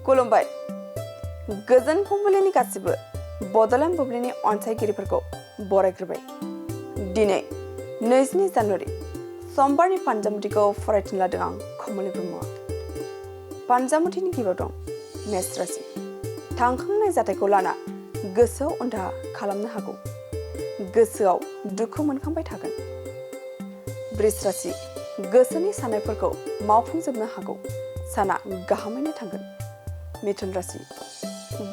खुलुमबाय गोजोन फुंबिलिनि गासिबो बड'लेण्ड बुब्लिनि अनसायगिरिफोरखौ बरायग्रोबाय। दिनै 22 जानुवारि समबारनि फानजामुथिखौ फरायथिनो लादों आं कमलि ब्रह्मआ। फानजामुथिनि गिबियाव दं मेष राशि। थांखांनाय जाथायखौ लाना गोसोआव उनदाहा खालामनो हागौ। गोसोआव दुखु मोनखांबाय थागोन। बृष राशि। गोसोनि साननायफोरखौ मावफुंजोबनो हागौ। साना गाहामैनो थांगोन। मिथुन राशि।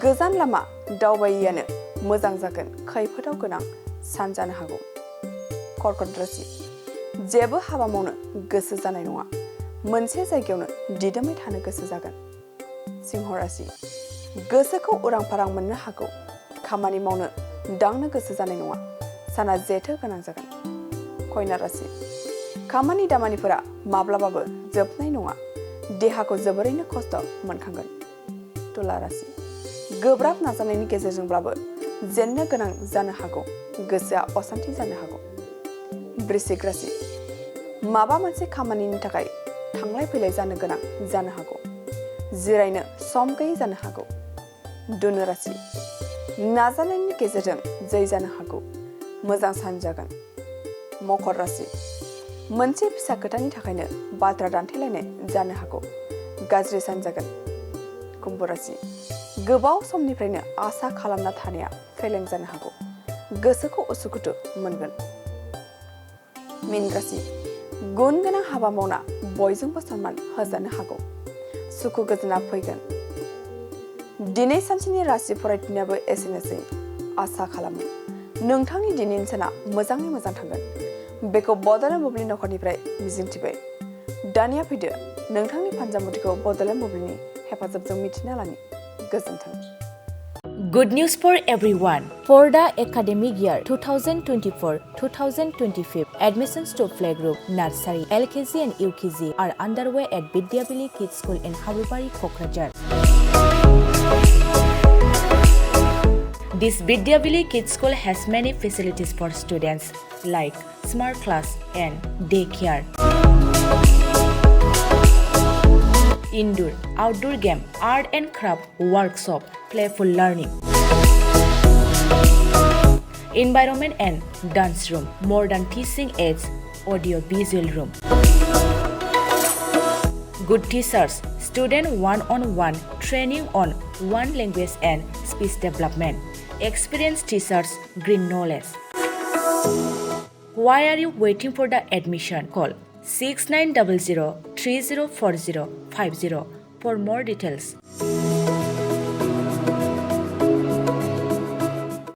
गोजान लामा दावबायैयानो मोजां जागोन। खैफोदाव गोनां सान जानो हागौ। कर्कट राशि। जेबो हाबा मावनो गोसो जानाय नङा। मोनसे जायगायावनो दिदोमै थानो गोसो जागोन। सिंह राशि। गोसोखौ उरां फारां मोननो हागौ। खामानि मावनो दांनो गोसो जानाय नङा। साना जेथो गोनां जागोन। कन्या राशि। खामानि दामानिफोरा माब्लाबाबो जोबनाय नङा। देहाखौ जोबोरैनो खस्थ' मोनखांगोन। तुला राशि। गोब्राब नाजानायनि गेजेरजोंब्लाबो जेननो गोनां जानो हागौ। गोसोआ असान्थि जानो हागौ। वृश्चिक राशि। माबा मोनसे खामानिनि थाखाय थांलाय फैलाय जानो गोनां जानो हागौ। जिरायनो सम गैयै जानो हागौ। धनु राशि। नाजानायनि गेजेरजों जै जानो हागौ। मोजां सान जागोन। मकर राशि। मोनसे फिसा खोथानि थाखायनो बाथ्रा दान्थेलायनाय जानो हागौ। गाज्रि सान जागोन। कुम्भ राशि। गोबाव समनिफ्रायनो आसा खालामना थानाया फेलें जानो हागौ। गोसोखौ उसुखुथु मोनगोन। मीन राशि। गुन गोनां हाबा मावना बयजोंबो सनमान होजानो हागौ। सुखु गोजोना फैगोन। दिनै सानसेनि राशि फरायथिनायाबो एसेनोसै। आसा खालामो नोंथांनि दिनैनि साना मोजाङै मोजां थांगोन। बेखौ बड'लेण्ड बुब्लि नखरनिफ्राय मिजिंथिबाय। दानिया फैदो नोंथांनि फानजामुथिखौ बड'लेण्ड बुब्लिनि हेफाजाबजों मिथिना लानि। गोजोन्थों। Good news for everyone. For the academic year 2024-2025, admissions to playgroup, nursery, LKG and UKG are underway at Vidyavili Kids School in Habubari, Kokrajhar. This Vidyavili Kids School has many facilities for students like smart class and daycare, indoor, outdoor game, art and craft workshop, playful learning, environment and dance room, modern teaching aids, audio visual room, good teachers, student one-on-one training on one language and speech development, experienced teachers, green knowledge. Why are you waiting for the admission? Call 6900 304050 for more details.